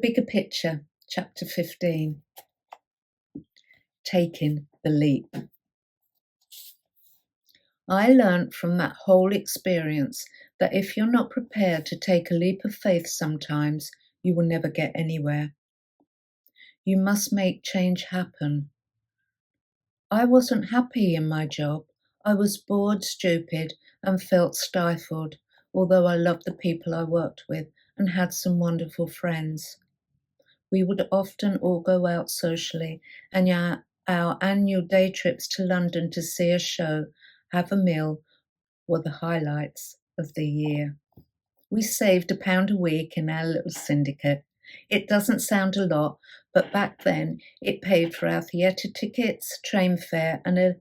Bigger Picture, Chapter 15. Taking the Leap. I learnt from that whole experience that if you're not prepared to take a leap of faith sometimes, you will never get anywhere. You must make change happen. I wasn't happy in my job. I was bored, stupid, and felt stifled, although I loved the people I worked with and had some wonderful friends. We would often all go out socially, and our annual day trips to London to see a show, have a meal, were the highlights of the year. We saved £1 a week in our little syndicate. It doesn't sound a lot, but back then it paid for our theatre tickets, train fare, and a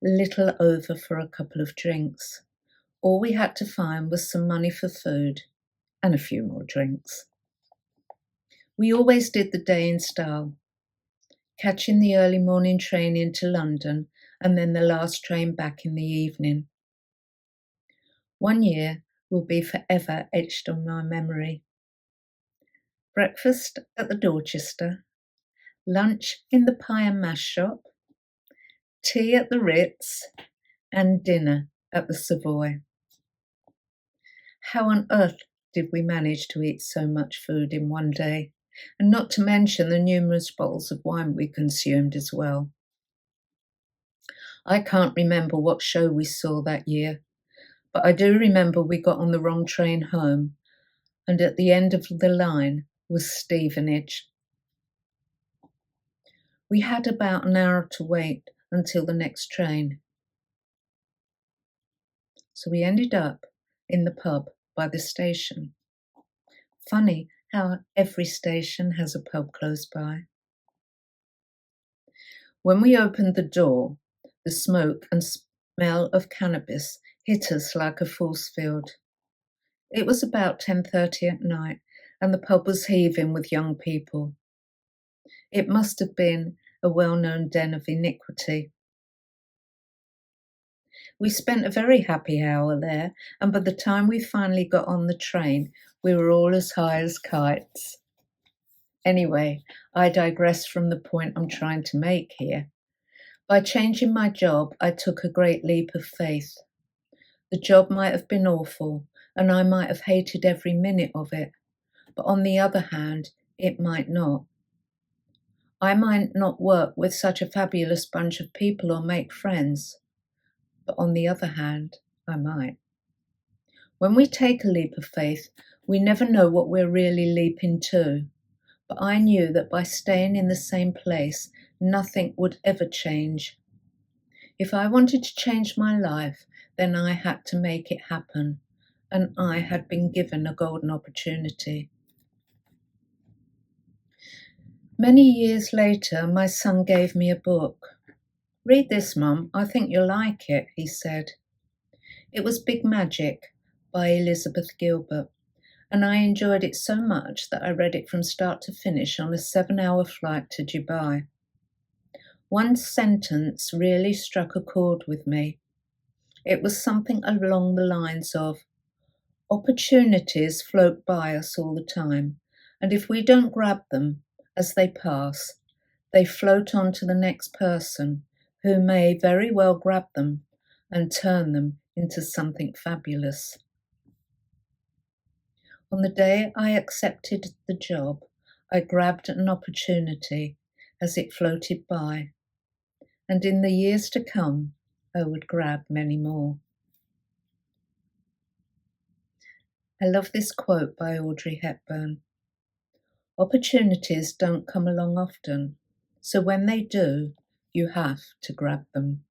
little over for a couple of drinks. All we had to find was some money for food and a few more drinks. We always did the day in style, catching the early morning train into London and then the last train back in the evening. One year will be forever etched on my memory. Breakfast at the Dorchester, lunch in the pie and mash shop, tea at the Ritz, and dinner at the Savoy. How on earth did we manage to eat so much food in one day? And not to mention the numerous bottles of wine we consumed as well. I can't remember what show we saw that year, but I do remember we got on the wrong train home, and at the end of the line was Stevenage. We had about an hour to wait until the next train. So we ended up in the pub by the station. Funny how every station has a pub close by. When we opened the door, the smoke and smell of cannabis hit us like a force field. It was about 10:30 at night, and the pub was heaving with young people. It must have been a well-known den of iniquity. We spent a very happy hour there, and by the time we finally got on the train, we were all as high as kites. Anyway, I digress from the point I'm trying to make here. By changing my job, I took a great leap of faith. The job might have been awful, and I might have hated every minute of it, but on the other hand, it might not. I might not work with such a fabulous bunch of people or make friends, but on the other hand, I might. When we take a leap of faith, we never know what we're really leaping to, but I knew that by staying in the same place, nothing would ever change. If I wanted to change my life, then I had to make it happen, and I had been given a golden opportunity. Many years later, my son gave me a book. "Read this, Mum, I think you'll like it," he said. It was Big Magic by Elizabeth Gilbert, and I enjoyed it so much that I read it from start to finish on a 7-hour flight to Dubai. One sentence really struck a chord with me. It was something along the lines of, opportunities float by us all the time, and if we don't grab them as they pass, they float on to the next person who may very well grab them and turn them into something fabulous. On the day I accepted the job, I grabbed an opportunity as it floated by, and in the years to come, I would grab many more. I love this quote by Audrey Hepburn. Opportunities don't come along often, so when they do, you have to grab them.